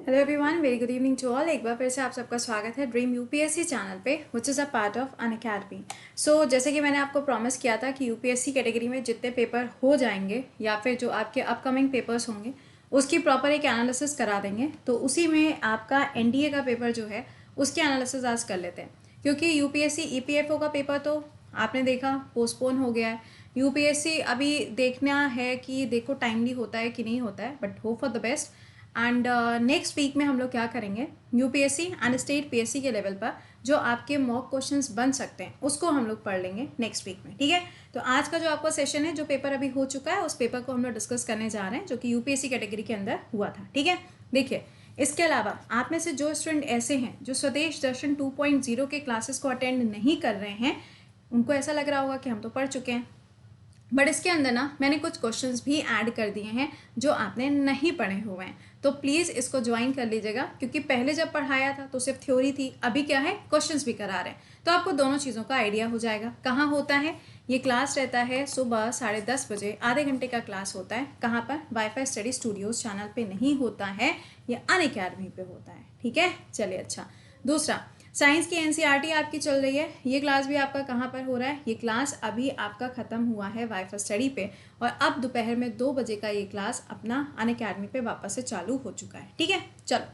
Hello everyone, very good evening to all. एक बार फिर से आप सबका स्वागत है ड्रीम यूपीएससी चैनल पे, which is a part of Unacademy. So जैसे कि मैंने आपको प्रॉमिस किया था कि यूपीएससी कैटेगरी में जितने पेपर हो जाएंगे या फिर जो आपके अपकमिंग पेपर्स होंगे उसकी प्रॉपर एक एनालिसिस करा देंगे। तो उसी में आपका एनडीए का पेपर जो है उसकी एनालिसिस आज कर लेते हैं, क्योंकि यूपीएससी ईपीएफओ का पेपर तो आपने देखा पोस्टपोन हो गया है। यूपीएससी अभी देखना है कि देखो टाइमली होता है कि नहीं होता है, but hope for the best. And next week में हम लोग क्या करेंगे, यूपीएससी एंड स्टेट पीएससी के लेवल पर जो आपके मॉक क्वेश्चंस बन सकते हैं उसको हम लोग पढ़ लेंगे नेक्स्ट वीक में, ठीक है। तो आज का जो आपका सेशन है, जो पेपर अभी हो चुका है उस पेपर को हम लोग डिस्कस करने जा रहे हैं, जो कि यूपीएससी कैटेगरी के अंदर हुआ था, ठीक है। देखिए, इसके अलावा आप में से जो स्टूडेंट ऐसे हैं जो स्वदेश दर्शन 2.0 के क्लासेस को अटेंड नहीं कर रहे हैं, उनको ऐसा लग रहा होगा कि हम तो पढ़ चुके हैं, बट इसके अंदर ना मैंने कुछ क्वेश्चंस भी ऐड कर दिए हैं जो आपने नहीं पढ़े हुए हैं। तो प्लीज़ इसको ज्वाइन कर लीजिएगा, क्योंकि पहले जब पढ़ाया था तो सिर्फ थ्योरी थी, अभी क्या है क्वेश्चंस भी करा रहे हैं, तो आपको दोनों चीज़ों का आइडिया हो जाएगा। कहाँ होता है ये क्लास? रहता है सुबह 10:30 बजे, आधे घंटे का क्लास होता है। कहाँ पर? वाईफाई स्टडी स्टूडियोज चैनल पे नहीं होता है, ये अनअकैडमी पे होता है, ठीक है। चलिए, अच्छा। दूसरा, साइंस की एनसीईआरटी आपकी चल रही है, ये क्लास भी आपका कहाँ पर हो रहा है? ये क्लास अभी आपका ख़त्म हुआ है वाईफाई स्टडी पे, और अब दोपहर में 2 बजे का ये क्लास अपना अनअकैडमी पे वापस से चालू हो चुका है, ठीक है। चलो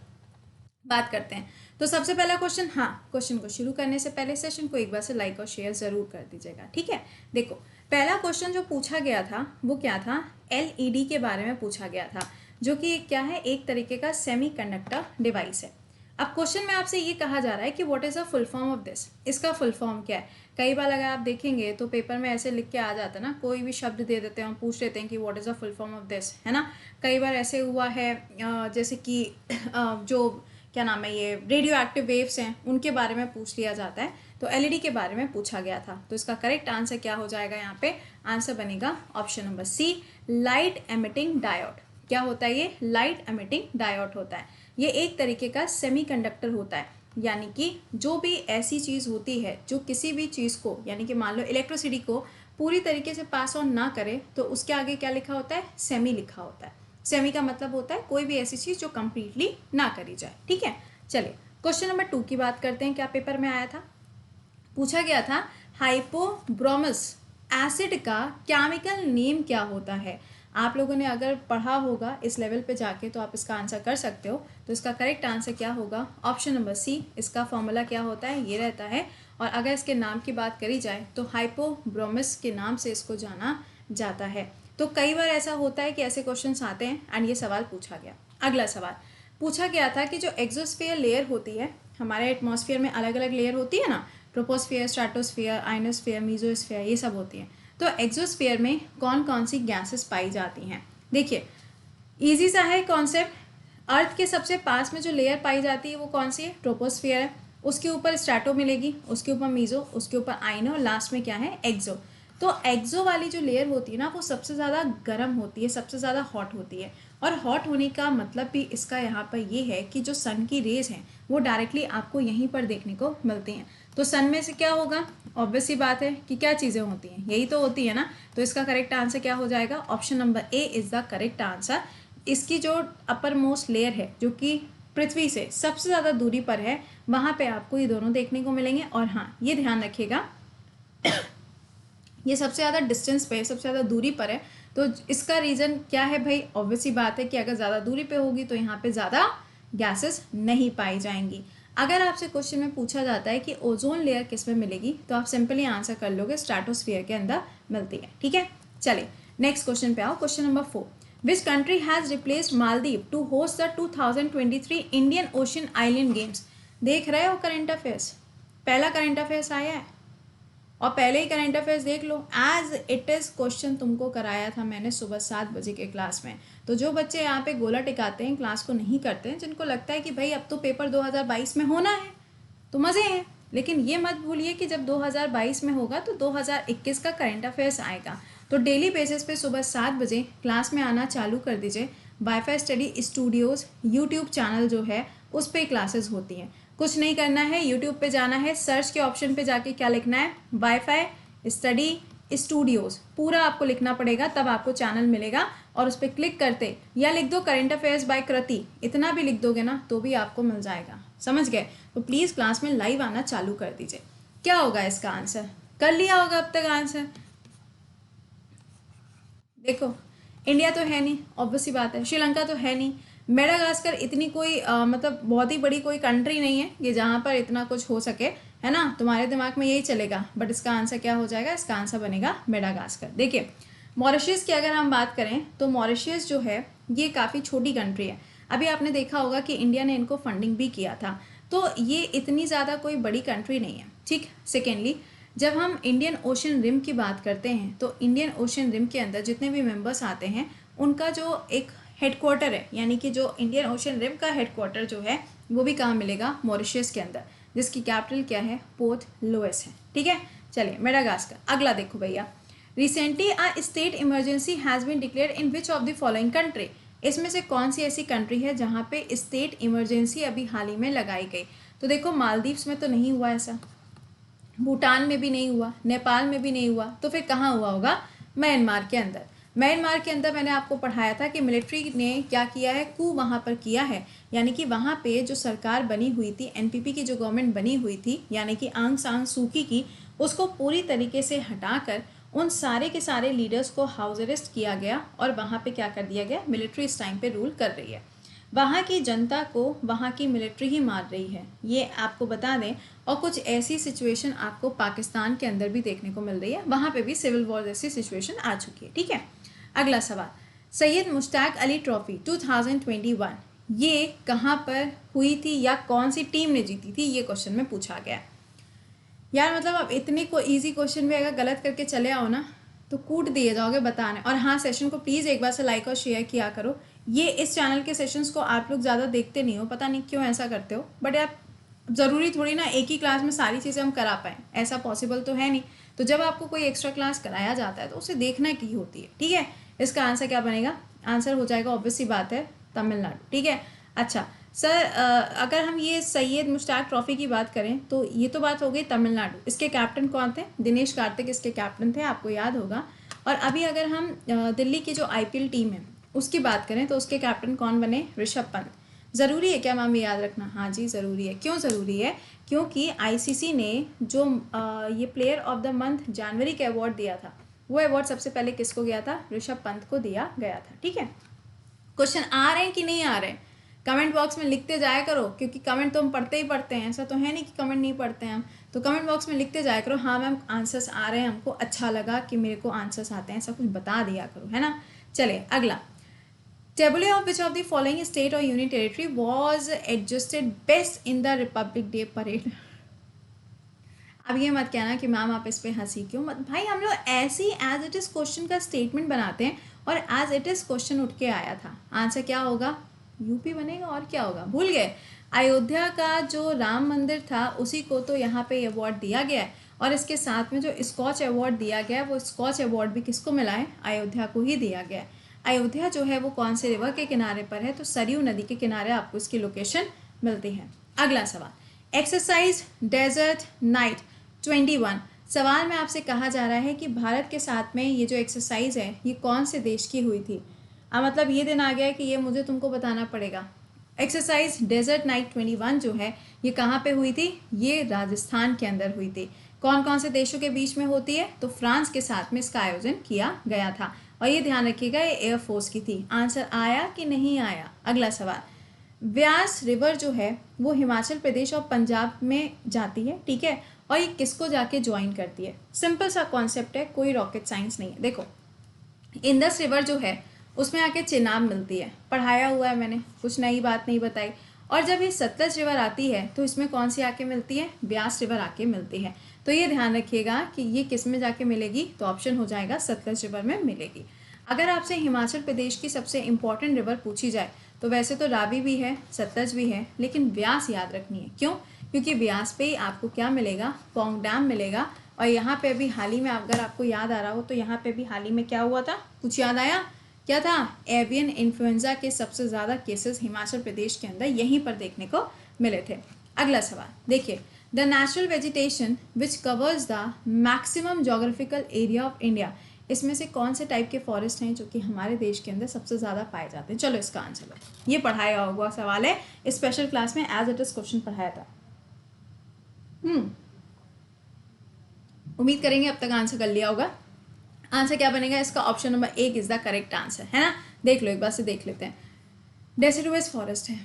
बात करते हैं। तो सबसे पहला क्वेश्चन, हाँ, क्वेश्चन को शुरू करने से पहले सेशन को एक बार से लाइक और शेयर ज़रूर कर दीजिएगा, ठीक है। देखो, पहला क्वेश्चन जो पूछा गया था वो क्या था? एलईडी के बारे में पूछा गया था, जो कि क्या है, एक तरीके का सेमीकंडक्टर डिवाइस है। अब क्वेश्चन में आपसे ये कहा जा रहा है कि what is the full form of this, इसका फुल फॉर्म क्या है। कई बार अगर आप देखेंगे तो पेपर में ऐसे लिख के आ जाता है ना, कोई भी शब्द दे देते हैं और पूछ लेते हैं कि what is the full form of this, है ना। कई बार ऐसे हुआ है जैसे कि जो क्या नाम है, ये रेडियो एक्टिव वेव्स हैं उनके बारे में पूछ लिया जाता है, तो एलईडी के बारे में पूछा गया था। तो इसका करेक्ट आंसर क्या हो जाएगा? यहाँ पे आंसर बनेगा option number C, light emitting diode. क्या होता है ये? लाइट एमिटिंग डायोड होता है। ये एक तरीके का सेमीकंडक्टर होता है, यानी कि जो भी ऐसी चीज़ होती है जो किसी भी चीज़ को, यानी कि मान लो इलेक्ट्रिसिटी को पूरी तरीके से पास ऑन ना करे, तो उसके आगे क्या लिखा होता है? सेमी लिखा होता है। सेमी का मतलब होता है कोई भी ऐसी चीज़ जो कंप्लीटली ना करी जाए, ठीक है। चलिए, क्वेश्चन नंबर 2 की बात करते हैं। क्या पेपर में आया था? पूछा गया था हाइपोब्रोमस एसिड का केमिकल नेम क्या होता है। आप लोगों ने अगर पढ़ा होगा इस लेवल पे जाके तो आप इसका आंसर कर सकते हो। तो इसका करेक्ट आंसर क्या होगा? Option number C. इसका फॉर्मूला क्या होता है? ये रहता है। और अगर इसके नाम की बात करी जाए तो हाइपोब्रोमस के नाम से इसको जाना जाता है। तो कई बार ऐसा होता है कि ऐसे क्वेश्चंस आते हैं एंड ये सवाल पूछा गया। अगला सवाल पूछा गया था कि जो एक्सोस्फीयर लेयर होती है, हमारे एटमॉस्फेयर में अलग अलग लेयर होती है ना, ट्रोपोस्फियर, स्ट्रेटोस्फियर, आयनोस्फियर, मीजोस्फियर, ये सब होती हैं। तो एक्सोस्फीयर में कौन कौन सी गैसेस पाई जाती हैं? देखिए, इजी सा है कॉन्सेप्ट। अर्थ के सबसे पास में जो लेयर पाई जाती है वो कौन सी है? ट्रोपोस्फियर है। उसके ऊपर स्ट्रैटो मिलेगी, उसके ऊपर मीजो, उसके ऊपर आइनो, और लास्ट में क्या है? एक्सो। तो एक्सो वाली जो लेयर होती है ना, वो सबसे ज़्यादा गर्म होती है, सबसे ज़्यादा हॉट होती है। और हॉट होने का मतलब भी इसका यहाँ पर ये है कि जो सन की रेज हैं वो डायरेक्टली आपको यहीं पर देखने को मिलती हैं। तो सन में से क्या होगा? ऑब्वियस सी बात है कि क्या चीज़ें होती हैं, यही तो होती है ना। तो इसका करेक्ट आंसर क्या हो जाएगा? Option number A is the correct answer. इसकी जो अपर मोस्ट लेयर है, जो कि पृथ्वी से सबसे ज़्यादा दूरी पर है, वहाँ पे आपको ये दोनों देखने को मिलेंगे। और हाँ, ये ध्यान रखिएगा, ये सबसे ज़्यादा डिस्टेंस पे, सबसे ज़्यादा दूरी पर है। तो इसका रीज़न क्या है भाई? ऑब्वियस ही बात है कि अगर ज़्यादा दूरी पे होगी तो यहाँ पे ज़्यादा गैसेस नहीं पाई जाएंगी। अगर आपसे क्वेश्चन में पूछा जाता है कि ओजोन लेयर किस में मिलेगी, तो आप सिंपली आंसर कर लोगे स्ट्रेटोस्फीयर के अंदर मिलती है, ठीक है। चलिए, नेक्स्ट क्वेश्चन पे आओ। Question number 4, which country has replaced Maldives to host the 2023 Indian ocean island games? देख रहे हो करंट अफेयर्स? पहला करंट अफेयर्स आया है और पहले ही करंट अफेयर्स देख लो। एज इट इज़ क्वेश्चन तुमको कराया था मैंने सुबह 7 बजे के क्लास में। तो जो बच्चे यहाँ पे गोला टिकाते हैं, क्लास को नहीं करते हैं, जिनको लगता है कि भाई अब तो पेपर 2022 में होना है तो मज़े हैं, लेकिन ये मत भूलिए कि जब 2022 में होगा तो 2021 का करंट अफेयर्स आएगा। तो डेली बेसिस पे सुबह 7 बजे क्लास में आना चालू कर दीजिए। Wifi study Studios YouTube channel जो है उस पर क्लासेस होती हैं। कुछ नहीं करना है, यूट्यूब पे जाना है, सर्च के ऑप्शन पे जाके क्या लिखना है? वाईफाई स्टडी स्टूडियोज़, पूरा आपको लिखना पड़ेगा, तब आपको चैनल मिलेगा। और उस पर क्लिक करते, या लिख दो करंट अफेयर्स बाय कृति, इतना भी लिख दोगे ना तो भी आपको मिल जाएगा। समझ गए? तो प्लीज़ क्लास में लाइव आना चालू कर दीजिए। क्या होगा इसका आंसर? कर लिया होगा अब तक आंसर। देखो, इंडिया तो है नहीं, ऑब्वियस सी बात है। श्रीलंका तो है नहीं। मेडागास्कर इतनी कोई मतलब बहुत ही बड़ी कोई कंट्री नहीं है कि जहाँ पर इतना कुछ हो सके, है ना। तुम्हारे दिमाग में यही चलेगा, बट इसका आंसर क्या हो जाएगा? इसका आंसर बनेगा मेडागास्कर। देखिए, मॉरिशस की अगर हम बात करें तो मॉरिशस जो है ये काफ़ी छोटी कंट्री है। अभी आपने देखा होगा कि इंडिया ने इनको फंडिंग भी किया था, तो ये इतनी ज़्यादा कोई बड़ी कंट्री नहीं है, ठीक। सेकेंडली, जब हम इंडियन ओशन रिम की बात करते हैं तो इंडियन ओशन रिम के अंदर जितने भी मेंबर्स आते हैं उनका जो एक हेडक्वार्टर है, यानी कि जो इंडियन ओशन रिम का हेडक्वार्टर जो है वो भी कहाँ मिलेगा? मॉरिशस के अंदर, जिसकी कैपिटल क्या है? पोर्ट लुइस है, ठीक है। चलिए, मेडागास्कर। अगला देखो भैया, recently a state emergency has been declared in which of the following country. इसमें से कौन सी ऐसी कंट्री है जहाँ पे स्टेट इमरजेंसी अभी हाल ही में लगाई गई? तो देखो, मालदीव्स में तो नहीं हुआ ऐसा, भूटान में भी नहीं हुआ, नेपाल में भी नहीं हुआ, तो फिर कहाँ हुआ होगा? म्यांमार के अंदर। म्यांमार के अंदर मैंने आपको पढ़ाया था कि मिलिट्री ने क्या किया है? कू वहाँ पर किया है, यानी कि वहाँ पे जो सरकार बनी हुई थी, एनपीपी की जो गवर्नमेंट बनी हुई थी, यानी कि आंग सान सूकी की, उसको पूरी तरीके से हटाकर उन सारे के सारे लीडर्स को हाउस अरेस्ट किया गया और वहाँ पे क्या कर दिया गया? मिलिट्री इस टाइम पे रूल कर रही है। वहाँ की जनता को वहाँ की मिलिट्री ही मार रही है, ये आपको बता दें। और कुछ ऐसी सिचुएशन आपको पाकिस्तान के अंदर भी देखने को मिल रही है, वहाँ पे भी सिविल वॉर जैसी सिचुएशन आ चुकी है, ठीक है। अगला सवाल, सैयद मुश्ताक अली ट्रॉफी 2021 ये कहाँ पर हुई थी या कौन सी टीम ने जीती थी? ये क्वेश्चन में पूछा गया। यार मतलब अब इतने को ईजी क्वेश्चन में अगर गलत करके चले आओ ना तो कूट दिए जाओगे बताने। और हाँ, सेशन को प्लीज़ एक बार से लाइक और शेयर किया करो। ये इस चैनल के सेशंस को आप लोग ज़्यादा देखते नहीं हो, पता नहीं क्यों ऐसा करते हो, बट आप ज़रूरी थोड़ी ना एक ही क्लास में सारी चीज़ें हम करा पाएँ, ऐसा पॉसिबल तो है नहीं। तो जब आपको कोई एक्स्ट्रा क्लास कराया जाता है तो उसे देखना की होती है, ठीक है। इसका आंसर क्या बनेगा? आंसर हो जाएगा, ऑब्वियस सी बात है, तमिलनाडु, ठीक है। अच्छा सर, अगर हम ये सैयद मुश्ताक ट्रॉफी की बात करें तो ये तो बात हो गई तमिलनाडु। इसके कैप्टन कौन थे? दिनेश कार्तिक इसके कैप्टन थे, आपको याद होगा। और अभी अगर हम दिल्ली की जो आईपीएल टीम है उसकी बात करें तो उसके कैप्टन कौन बने? ऋषभ पंत। ज़रूरी है क्या मैम ये याद रखना? हाँ जी ज़रूरी है। क्यों ज़रूरी है? क्योंकि आईसीसी ने जो ये प्लेयर ऑफ द मंथ जनवरी के अवार्ड दिया था, वो अवार्ड सबसे पहले किसको गया था? ऋषभ पंत को दिया गया था, ठीक है। क्वेश्चन आ रहे हैं कि नहीं आ रहे हैं? कमेंट बॉक्स में लिखते जाया करो, क्योंकि कमेंट तो हम पढ़ते ही पढ़ते हैं, ऐसा तो है नहीं कि कमेंट नहीं पढ़ते हैं हम। तो कमेंट बॉक्स में लिखते जाया करो, हाँ मैम आंसर्स आ रहे हैं, हमको अच्छा लगा कि मेरे को आंसर्स आते हैं, ऐसा कुछ बता दिया करो, है ना। चलिए अगला, tableau of which of the following state और union territory was adjusted best in the Republic Day parade. अब ये मत कहना कि मैम आप इस पे हंसी क्यों मत, भाई हम लोग ऐसी एज इट इज़ क्वेश्चन का स्टेटमेंट बनाते हैं और एज इट इज़ क्वेश्चन उठ के आया था। आंसर क्या होगा? यूपी बनेगा, और क्या होगा? भूल गए? अयोध्या का जो राम मंदिर था उसी को तो यहाँ पे अवार्ड दिया गया है, और इसके साथ में जो स्कॉच अवार्ड दिया गया है वो स्कॉच अवार्ड भी किसको मिला है? अयोध्या को ही दिया गया है। अयोध्या जो है वो कौन से रिवर के किनारे पर है? तो सरयू नदी के किनारे आपको इसकी लोकेशन मिलती है। अगला सवाल, एक्सरसाइज डेजर्ट नाइट 21 सवाल में आपसे कहा जा रहा है कि भारत के साथ में ये जो एक्सरसाइज है ये कौन से देश की हुई थी? मतलब ये दिन आ गया है कि ये मुझे तुमको बताना पड़ेगा। एक्सरसाइज डेजर्ट नाइट 21 जो है ये कहाँ पे हुई थी? ये राजस्थान के अंदर हुई थी। कौन कौन से देशों के बीच में होती है? तो फ्रांस के साथ में इसका आयोजन किया गया था, और ये ध्यान रखिएगा ये एयरफोर्स की थी। आंसर आया कि नहीं आया? अगला सवाल, व्यास रिवर जो है वो हिमाचल प्रदेश और पंजाब में जाती है, ठीक है, और ये किसको जाके ज्वाइन करती है? सिंपल सा कॉन्सेप्ट है, कोई रॉकेट साइंस नहीं है। देखो, इंडस रिवर जो है उसमें आके चेनाब मिलती है, पढ़ाया हुआ है मैंने, कुछ नई बात नहीं बताई। और जब ये सतलज रिवर आती है तो इसमें कौन सी आके मिलती है? व्यास रिवर आके मिलती है। तो ये ध्यान रखिएगा कि ये किस में जाके मिलेगी, तो ऑप्शन हो जाएगा सतलज रिवर में मिलेगी। अगर आपसे हिमाचल प्रदेश की सबसे इम्पॉर्टेंट रिवर पूछी जाए तो वैसे तो रावी भी है, सतलज भी है, लेकिन व्यास याद रखनी है। क्यों? क्योंकि व्यास पे ही आपको क्या मिलेगा? पौंग डैम मिलेगा। और यहाँ पे अभी हाल ही में अगर आपको याद आ रहा हो तो यहाँ पे भी हाल ही में क्या हुआ था? कुछ याद आया? क्या था? एवियन इन्फ्लुएंजा के सबसे ज़्यादा केसेस हिमाचल प्रदेश के अंदर यहीं पर देखने को मिले थे। अगला सवाल देखिए, the natural vegetation which covers the maximum geographical area of India इसमें से कौन से टाइप के फॉरेस्ट हैं जो कि हमारे देश के अंदर सबसे ज़्यादा पाए जाते हैं? चलो इसका आंसर लो, ये पढ़ाया हुआ सवाल है, स्पेशल क्लास में एज इट इज क्वेश्चन पढ़ाया था। उम्मीद करेंगे अब तक आंसर कर लिया होगा। आंसर क्या बनेगा इसका? Option number 1 is the correct answer, है ना। देख लो एक बार से, देख लेते हैं। डेसिडुअस फॉरेस्ट है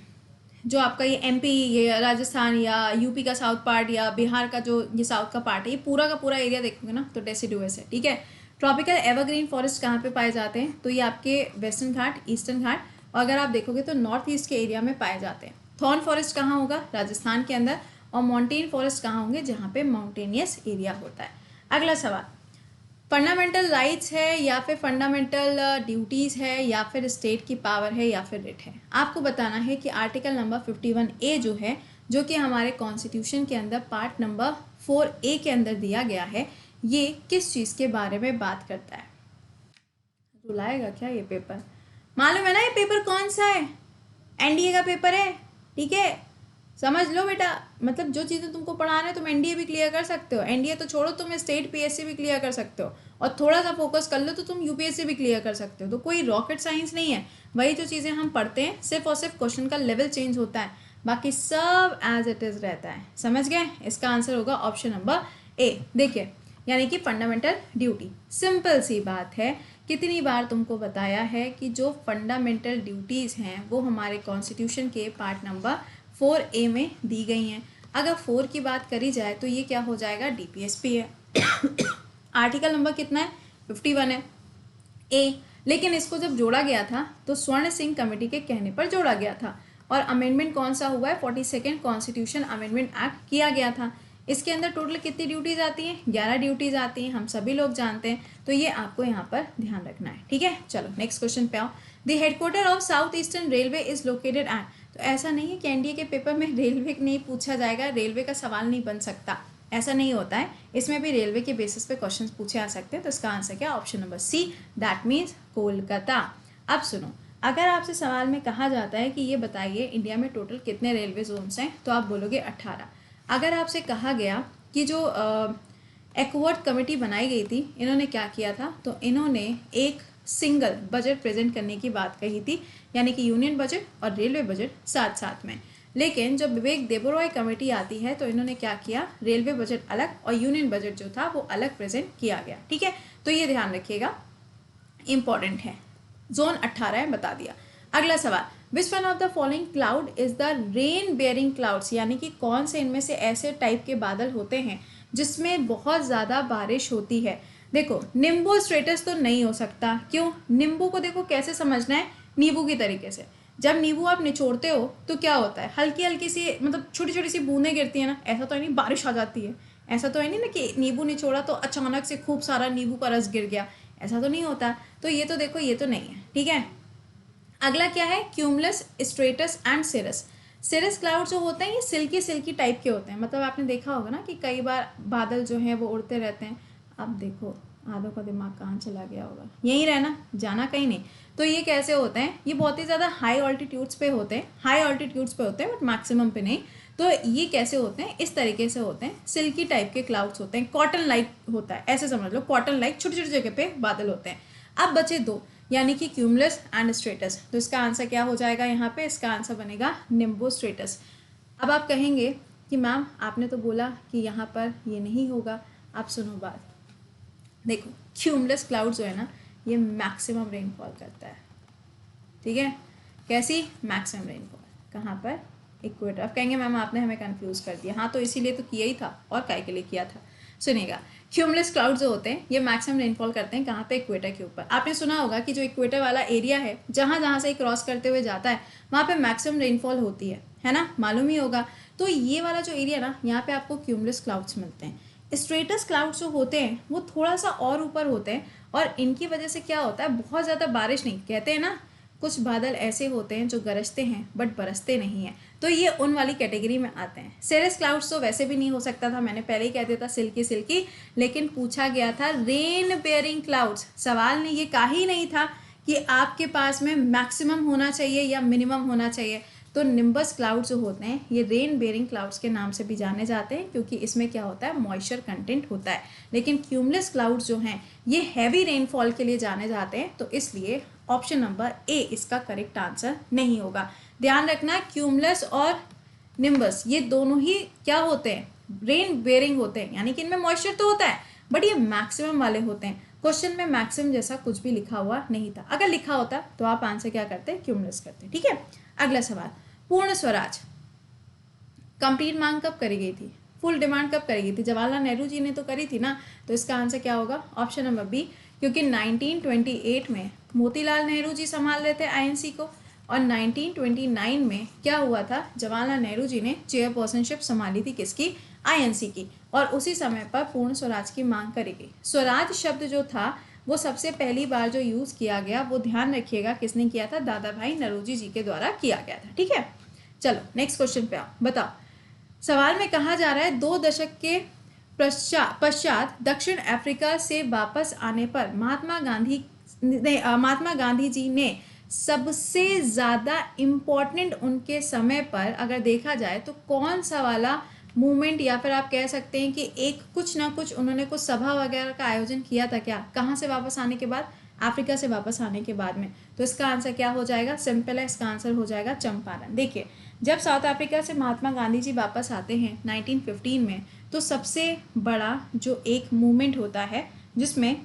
जो आपका ये एमपी, ये राजस्थान या यूपी का साउथ पार्ट या बिहार का जो ये साउथ का पार्ट है, ये पूरा का पूरा एरिया देखोगे ना तो डेसिडुअस है, ठीक है। ट्रॉपिकल एवरग्रीन फॉरेस्ट कहाँ पे पाए जाते हैं? तो ये आपके वेस्टर्न घाट, ईस्टर्न घाट, और अगर आप देखोगे तो नॉर्थ ईस्ट के एरिया में पाए जाते हैं। थॉर्न फॉरेस्ट कहाँ होगा? राजस्थान के अंदर। और माउंटेन फॉरेस्ट कहाँ होंगे? जहाँ पे माउंटेनियस एरिया होता है। अगला सवाल, फंडामेंटल राइट्स है या फिर फंडामेंटल ड्यूटीज़ है या फिर स्टेट की पावर है या फिर रिट है? आपको बताना है कि आर्टिकल नंबर 51A जो है, जो कि हमारे कॉन्स्टिट्यूशन के अंदर पार्ट नंबर 4A के अंदर दिया गया है, ये किस चीज़ के बारे में बात करता है? रुलाएगा क्या ये पेपर? मालूम है ना ये पेपर कौन सा है? एनडीए का पेपर है, ठीक है, समझ लो बेटा। मतलब जो चीज़ें तुमको पढ़ाना है तुम एनडीए भी क्लियर कर सकते हो, एनडीए तो छोड़ो, तुम स्टेट पीएससी भी क्लियर कर सकते हो, और थोड़ा सा फोकस कर लो तो तुम यूपीएससी भी क्लियर कर सकते हो। तो कोई रॉकेट साइंस नहीं है, वही जो चीज़ें हम पढ़ते हैं, सिर्फ और सिर्फ क्वेश्चन का लेवल चेंज होता है, बाकी सब एज इट इज़ रहता है। समझ गए? इसका आंसर होगा ऑप्शन नंबर ए। देखिए, यानी कि फंडामेंटल ड्यूटी, सिंपल सी बात है। कितनी बार तुमको बताया है कि जो फंडामेंटल ड्यूटीज़ हैं वो हमारे कॉन्स्टिट्यूशन के पार्ट नंबर 4A में दी गई हैं। अगर 4 की बात करी जाए तो ये क्या हो जाएगा? डीपीएसपी है। आर्टिकल नंबर कितना है? 51 है, ए। लेकिन इसको जब जोड़ा गया था तो स्वर्ण सिंह कमेटी के कहने पर जोड़ा गया था, और अमेंडमेंट कौन सा हुआ है? 42nd कॉन्स्टिट्यूशन अमेंडमेंट एक्ट किया गया था। इसके अंदर टोटल कितनी ड्यूटीज़ आती हैं? 11 ड्यूटीज़ आती हैं, हम सभी लोग जानते हैं, तो ये आपको यहाँ पर ध्यान रखना है, ठीक है। चलो नेक्स्ट क्वेश्चन पे आओ। The headquarter of south eastern railway is located at. तो ऐसा नहीं है कि एनडीए के पेपर में रेलवे नहीं पूछा जाएगा, रेलवे का सवाल नहीं बन सकता, ऐसा नहीं होता है। इसमें भी रेलवे के बेसिस पे क्वेश्चन पूछे आ सकते हैं। तो इसका आंसर क्या? Option number C, that means Kolkata. अब सुनो, अगर आपसे सवाल में कहा जाता है कि ये बताइए इंडिया में टोटल कितने रेलवे जोन्स हैं, तो आप बोलोगे 18। अगर आपसे कहा गया कि जो एक्वार्ड कमेटी बनाई गई थी, इन्होंने क्या किया था? तो इन्होंने एक सिंगल बजट प्रेजेंट करने की बात कही थी, यानी कि यूनियन बजट और रेलवे बजट साथ साथ में। लेकिन जब विवेक देबरॉय कमेटी आती है तो इन्होंने क्या किया? रेलवे बजट अलग और यूनियन बजट जो था वो अलग प्रेजेंट किया गया, ठीक है। तो ये ध्यान रखिएगा, इंपॉर्टेंट है। जोन 18 है, बता दिया। अगला सवाल, which one of the following cloud is the rain bearing clouds? यानी कि कौन से इनमें से ऐसे टाइप के बादल होते हैं जिसमें बहुत ज़्यादा बारिश होती है? देखो, निम्बू स्ट्रेटस तो नहीं हो सकता। क्यों? निम्बू को देखो कैसे समझना है, नींबू की तरीके से। जब नींबू आप निचोड़ते हो तो क्या होता है? हल्की हल्की सी, मतलब छोटी छोटी सी बूंदें गिरती है ना, ऐसा तो है नहीं बारिश आ जाती है। ऐसा तो है नहीं ना कि नींबू निचोड़ा तो अचानक से खूब सारा नींबू का रस गिर गया, ऐसा तो नहीं होता। तो ये तो देखो, ये तो नहीं है, ठीक है। अगला क्या है? Cumulus, stratus and cirrus. Cirrus cloud जो होते हैं ये सिल्की सिल्की टाइप के होते हैं। मतलब आपने देखा होगा ना कि कई बार बादल जो हैं वो उड़ते रहते हैं। अब देखो, आधों का दिमाग कहाँ चला गया होगा, यहीं रहना, जाना कहीं नहीं। तो ये कैसे होते हैं? ये बहुत ही ज़्यादा हाई ऑल्टीट्यूड्स पे होते हैं, हाई ऑल्टीट्यूड्स पे होते हैं बट मैक्सिमम पे नहीं। तो ये कैसे होते हैं? इस तरीके से होते हैं, सिल्की टाइप के क्लाउड्स होते हैं, कॉटन लाइक होता है, ऐसे समझ लो, कॉटन लाइक छोटी छोटी जगह पे बादल होते हैं। अब बचे दो, यानी कि क्यूमुलस एंड स्ट्रेटस। तो इसका आंसर क्या हो जाएगा यहाँ पे? इसका आंसर बनेगा निम्बो स्ट्रेटस। अब आप कहेंगे कि मैम आपने तो बोला कि यहाँ पर ये नहीं होगा। आप सुनो बात, देखो क्यूमुलस क्लाउड जो है ना, ये मैक्सिमम रेनफॉल करता है, ठीक है। कैसी? मैक्सिमम रेनफॉल कहाँ पर? इक्वेटर। अब कहेंगे मैम आपने हमें कंफ्यूज कर दिया। हाँ, तो इसीलिए तो किया ही था, और काय के लिए किया था? सुनिएगा, क्यूमुलस क्लाउड जो होते हैं ये मैक्सिमम रेनफॉल करते हैं कहाँ पे? इक्वेटर के ऊपर। आपने सुना होगा कि जो इक्वेटर वाला एरिया है, जहाँ जहाँ से क्रॉस करते हुए जाता है, वहाँ पे मैक्सिमम रेनफॉल होती है ना, मालूम ही होगा। तो ये वाला जो एरिया ना, यहाँ पे आपको क्यूमुलस क्लाउड्स मिलते हैं। स्ट्रेटस क्लाउड्स जो होते हैं वो थोड़ा सा और ऊपर होते हैं, और इनकी वजह से क्या होता है? बहुत ज़्यादा बारिश नहीं, कहते हैं ना कुछ बादल ऐसे होते हैं जो गरजते हैं बट बरसते नहीं हैं, तो ये उन वाली कैटेगरी में आते हैं। सेरेस क्लाउड्स तो वैसे भी नहीं हो सकता था, मैंने पहले ही कह दिया था सिल्की सिल्की, लेकिन पूछा गया था रेन बेयरिंग क्लाउड्स। सवाल ने ये कहा ही नहीं था कि आपके पास में मैक्सिमम होना चाहिए या मिनिमम होना चाहिए। तो निम्बस क्लाउड जो होते हैं ये रेन बेयरिंग क्लाउड्स के नाम से भी जाने जाते हैं, क्योंकि इसमें क्या होता है, मॉइस्चर कंटेंट होता है। लेकिन क्यूमुलस क्लाउड्स जो हैं ये हैवी रेनफॉल के लिए जाने जाते हैं, तो इसलिए ऑप्शन नंबर ए इसका करेक्ट आंसर नहीं होगा। ध्यान रखना, क्यूमुलस और निम्बस ये दोनों ही क्या होते हैं, रेन बेयरिंग होते हैं, यानी कि इनमें मॉइस्चर तो होता है बट ये मैक्सिमम वाले होते हैं। क्वेश्चन में मैक्सिमम जैसा कुछ भी लिखा हुआ नहीं था, अगर लिखा होता तो आप आंसर क्या करते, क्यूमुलस करते। ठीक है, अगला सवाल, पूर्ण स्वराज कंप्लीट मांग कब करी गई थी, फुल डिमांड कब करी गई थी? जवाहरलाल नेहरू जी ने तो करी थी ना, तो इसका आंसर क्या होगा, ऑप्शन नंबर बी, क्योंकि 1928 में मोतीलाल नेहरू जी संभाल रहे थे आईएनसी को, और 1929 में क्या हुआ था, जवाहरलाल नेहरू जी ने चेयरपर्सनशिप संभाली थी किसकी, आईएनसी की, और उसी समय पर पूर्ण स्वराज की मांग करी गई। स्वराज शब्द जो था वो सबसे पहली बार जो यूज़ किया गया, वो ध्यान रखिएगा किसने किया था, दादा भाई नौरोजी जी के द्वारा किया गया था। ठीक है, चलो नेक्स्ट क्वेश्चन पे आओ, बताओ। सवाल में कहा जा रहा है 2 दशक के पश्चात दक्षिण अफ्रीका से वापस आने पर महात्मा गांधी जी ने सबसे ज़्यादा इम्पोर्टेंट उनके समय पर अगर देखा जाए तो कौन सा वाला मूवमेंट, या फिर आप कह सकते हैं कि एक कुछ ना कुछ उन्होंने कुछ सभा वगैरह का आयोजन किया था क्या, कहाँ से वापस आने के बाद, अफ्रीका से वापस आने के बाद में। तो इसका आंसर क्या हो जाएगा, सिंपल है, इसका आंसर हो जाएगा चंपारण। देखिए, जब साउथ अफ्रीका से महात्मा गांधी जी वापस आते हैं 1915 में, तो सबसे बड़ा जो एक मूवमेंट होता है जिसमें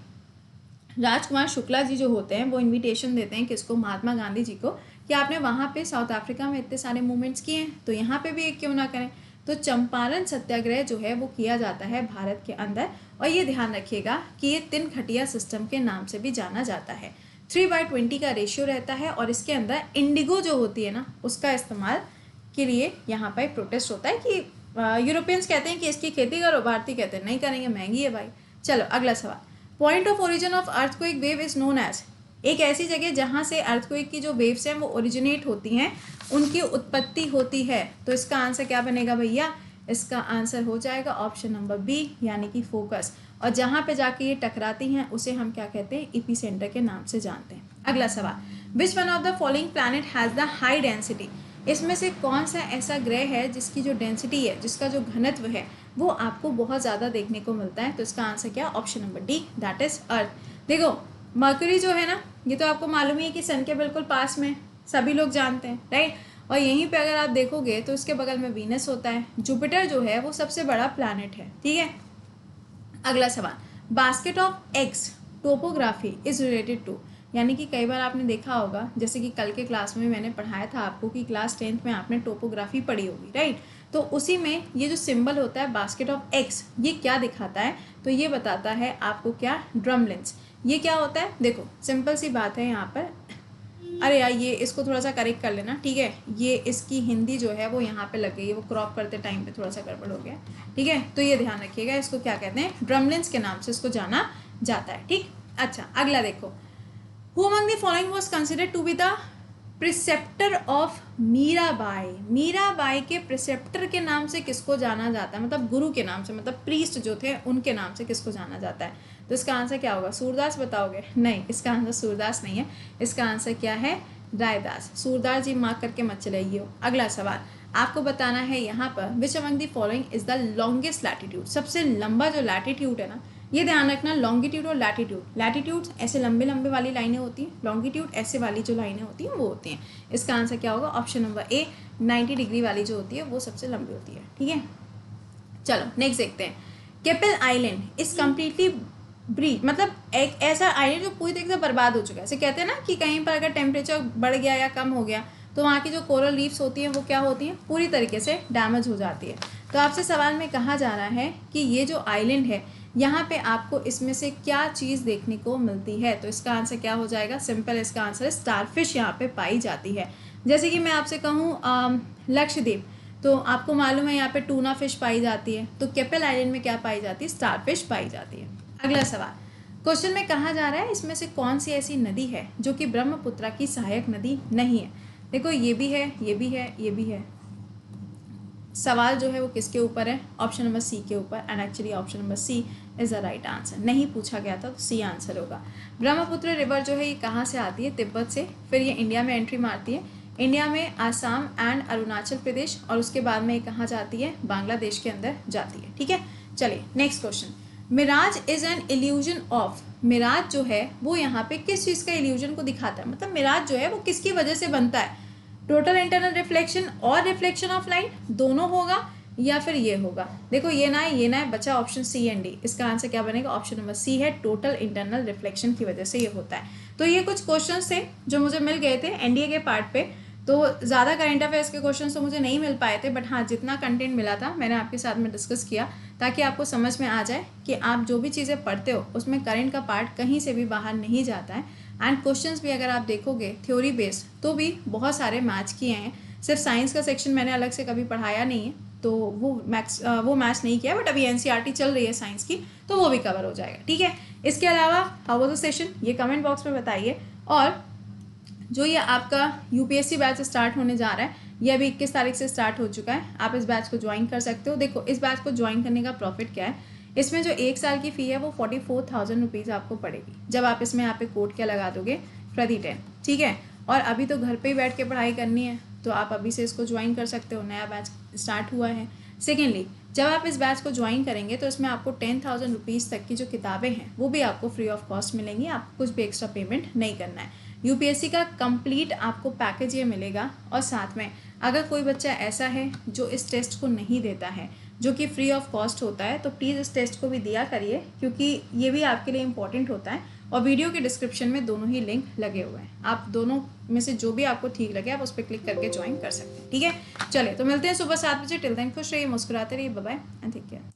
राजकुमार शुक्ला जी जो होते हैं वो इनविटेशन देते हैं किसको, महात्मा गांधी जी को, कि आपने वहाँ पे साउथ अफ्रीका में इतने सारे मूवमेंट्स किए हैं तो यहाँ पे भी एक क्यों ना करें। तो चंपारण सत्याग्रह जो है वो किया जाता है भारत के अंदर, और ये ध्यान रखिएगा कि ये तिनखटिया सिस्टम के नाम से भी जाना जाता है। 3/20 का रेशियो रहता है, और इसके अंदर इंडिगो जो होती है ना उसका इस्तेमाल के लिए यहाँ पर प्रोटेस्ट होता है कि यूरोपियंस कहते हैं कि इसकी खेती करो, भारतीय कहते हैं नहीं करेंगे, महंगी है भाई। चलो अगला सवाल, point of origin of earthquake wave is known as, एक ऐसी जगह जहाँ से अर्थक्वेक की जो वेव्स हैं वो ओरिजिनेट होती हैं, उनकी उत्पत्ति होती है। तो इसका आंसर क्या बनेगा भैया, इसका आंसर हो जाएगा ऑप्शन नंबर बी, यानी कि फोकस। और जहाँ पे जाके ये टकराती हैं उसे हम क्या कहते हैं, इपी सेंटर के नाम से जानते हैं। अगला सवाल, which one of the following planet has the high density, इसमें से कौन सा ऐसा ग्रह है जिसकी जो डेंसिटी है, जिसका जो घनत्व है वो आपको बहुत ज़्यादा देखने को मिलता है। तो इसका आंसर क्या, option number D, that is Earth. देखो मर्क्यूरी जो है ना, ये तो आपको मालूम ही है कि सन के बिल्कुल पास में, सभी लोग जानते हैं, राइट। और यहीं पे अगर आप देखोगे तो इसके बगल में वीनस होता है। जुपिटर जो है वो सबसे बड़ा प्लैनेट है, ठीक है। अगला सवाल, basket of eggs topography is related to, यानी कि कई बार आपने देखा होगा, जैसे कि कल के क्लास में मैंने पढ़ाया था आपको कि क्लास 10th में आपने टोपोग्राफी पढ़ी होगी, राइट। तो उसी में ये जो सिंबल होता है बास्केट ऑफ एग्स, ये क्या दिखाता है, तो ये बताता है आपको क्या, ड्रमलिन्स। ये क्या होता है, देखो सिंपल सी बात है यहाँ पर, अरे यार ये इसको थोड़ा सा करेक्ट कर लेना, ठीक है। ये इसकी हिंदी जो है वो यहाँ पे लग गई है, वो क्रॉप करते टाइम पे थोड़ा सा गड़बड़ हो गया, ठीक है। तो ये ध्यान रखिएगा, इसको क्या कहते हैं, ड्रमलिन्स के नाम से इसको जाना जाता है, ठीक। अच्छा अगला देखो, who among the following was considered to be the preceptor of Mirabai, Mirabai के प्रिसेप्टर के नाम से किसको जाना जाता है, मतलब गुरु के नाम से, मतलब प्रीस्ट जो थे उनके नाम से किसको जाना जाता है। तो इसका आंसर क्या होगा, सूरदास बताओगे, नहीं, इसका आंसर सूरदास नहीं है, इसका आंसर क्या है, रायदास। सूरदास जी मार्क करके मत चलाइए। अगला सवाल आपको बताना है यहाँ पर, which among the following is the longest latitude, सबसे लंबा जो लैटिट्यूड है ना, ये ध्यान रखना, लॉन्गिट्यूड और लैटिट्यूड। लैटिट्यूड ऐसे लंबे लंबे वाली लाइनें होती हैं, लॉन्गिट्यूड ऐसे वाली जो लाइनें होती हैं वो होती हैं। इसका आंसर क्या होगा, ऑप्शन नंबर ए, 90 डिग्री वाली जो होती है वो सबसे लंबी होती है, ठीक है। चलो नेक्स्ट देखते हैं, Caple island is completely breach, मतलब एक ऐसा आइलैंड जो पूरी तरीके से बर्बाद हो चुका है। ऐसे कहते हैं ना कि कहीं पर अगर टेम्परेचर बढ़ गया या कम हो गया तो वहाँ की जो कोरल रीफ्स होती हैं वो क्या होती हैं, पूरी तरीके से डैमेज हो जाती है। तो आपसे सवाल में कहा जा रहा है कि ये जो आइलैंड है यहाँ पे आपको इसमें से क्या चीज़ देखने को मिलती है। तो इसका आंसर क्या हो जाएगा, सिंपल, इसका आंसर स्टारफिश यहाँ पे पाई जाती है। जैसे कि मैं आपसे कहूँ लक्षद्वीप, तो आपको मालूम है यहाँ पे टूना फिश पाई जाती है, तो केपल आइलैंड में क्या पाई जाती है, स्टारफिश पाई जाती है। अगला सवाल, क्वेश्चन में कहा जा रहा है इसमें से कौन सी ऐसी नदी है जो कि ब्रह्मपुत्र की सहायक नदी नहीं है। देखो ये भी है, ये भी है, ये भी है। सवाल जो है वो किसके ऊपर है, ऑप्शन नंबर सी के ऊपर, and actually option number C is the right answer. नहीं पूछा गया था तो सी आंसर होगा। ब्रह्मपुत्र रिवर जो है ये कहाँ से आती है, तिब्बत से, फिर ये इंडिया में एंट्री मारती है। इंडिया में आसाम एंड अरुणाचल प्रदेश, और उसके बाद में कहाँ जाती है, बांग्लादेश के अंदर जाती है। ठीक है, चलिए next question. Mirage is an illusion of, mirage जो है वो यहाँ पे किस चीज़ का इल्यूजन को दिखाता है, मतलब मिराज जो है वो किसकी वजह से बनता है, टोटल इंटरनल रिफ्लेक्शन और रिफ्लेक्शन ऑफ लाइट दोनों होगा या फिर ये होगा। देखो ये ना है, ये ना है, बचा ऑप्शन सी एंड डी। इसका आंसर क्या बनेगा, ऑप्शन नंबर सी है, टोटल इंटरनल रिफ्लेक्शन की वजह से ये होता है। तो ये कुछ क्वेश्चंस थे जो मुझे मिल गए थे एनडीए के पार्ट पे। तो ज़्यादा करंट अफेयर्स के क्वेश्चन तो मुझे नहीं मिल पाए थे, बट हाँ जितना कंटेंट मिला था मैंने आपके साथ में डिस्कस किया, ताकि आपको समझ में आ जाए कि आप जो भी चीज़ें पढ़ते हो उसमें करंट का पार्ट कहीं से भी बाहर नहीं जाता है। एंड क्वेश्चंस भी अगर आप देखोगे थ्योरी बेस्ड तो भी बहुत सारे मैच किए हैं। सिर्फ साइंस का सेक्शन मैंने अलग से कभी पढ़ाया नहीं है, तो वो मैच नहीं किया, बट अभी एनसीईआरटी चल रही है साइंस की, तो वो भी कवर हो जाएगा। ठीक है, इसके अलावा हाउ वाज द सेशन, ये कमेंट बॉक्स में बताइए। और जो ये आपका यूपीएससी बैच स्टार्ट होने जा रहा है, ये अभी 21 तारीख से स्टार्ट हो चुका है, आप इस बैच को ज्वाइन कर सकते हो। देखो इस बैच को ज्वाइन करने का प्रॉफिट क्या है, इसमें जो 1 साल की फ़ी है वो 44,000 रुपीज़ आपको पड़ेगी, जब आप इसमें यहाँ पे कोड क्या लगा दोगे, प्रति 10। ठीक है, और अभी तो घर पे ही बैठ के पढ़ाई करनी है, तो आप अभी से इसको ज्वाइन कर सकते हो, नया बैच स्टार्ट हुआ है। सेकेंडली, जब आप इस बैच को ज्वाइन करेंगे तो इसमें आपको 10,000 रुपीज़ तक की जो किताबें हैं वो भी आपको फ्री ऑफ कॉस्ट मिलेंगी, आपको कुछ भी एक्स्ट्रा पेमेंट नहीं करना है। यूपीएससी का कंप्लीट आपको पैकेज ये मिलेगा। और साथ में अगर कोई बच्चा ऐसा है जो इस टेस्ट को नहीं देता है, जो कि फ्री ऑफ कॉस्ट होता है, तो प्लीज़ इस टेस्ट को भी दिया करिए, क्योंकि ये भी आपके लिए इम्पॉर्टेंट होता है। और वीडियो के डिस्क्रिप्शन में दोनों ही लिंक लगे हुए हैं, आप दोनों में से जो भी आपको ठीक लगे आप उस पर क्लिक करके ज्वाइन कर सकते हैं। ठीक है, चलिए तो मिलते हैं सुबह 7 बजे। टिल देन खुश रहिए, मुस्कुराते रहिए, bye bye and take care.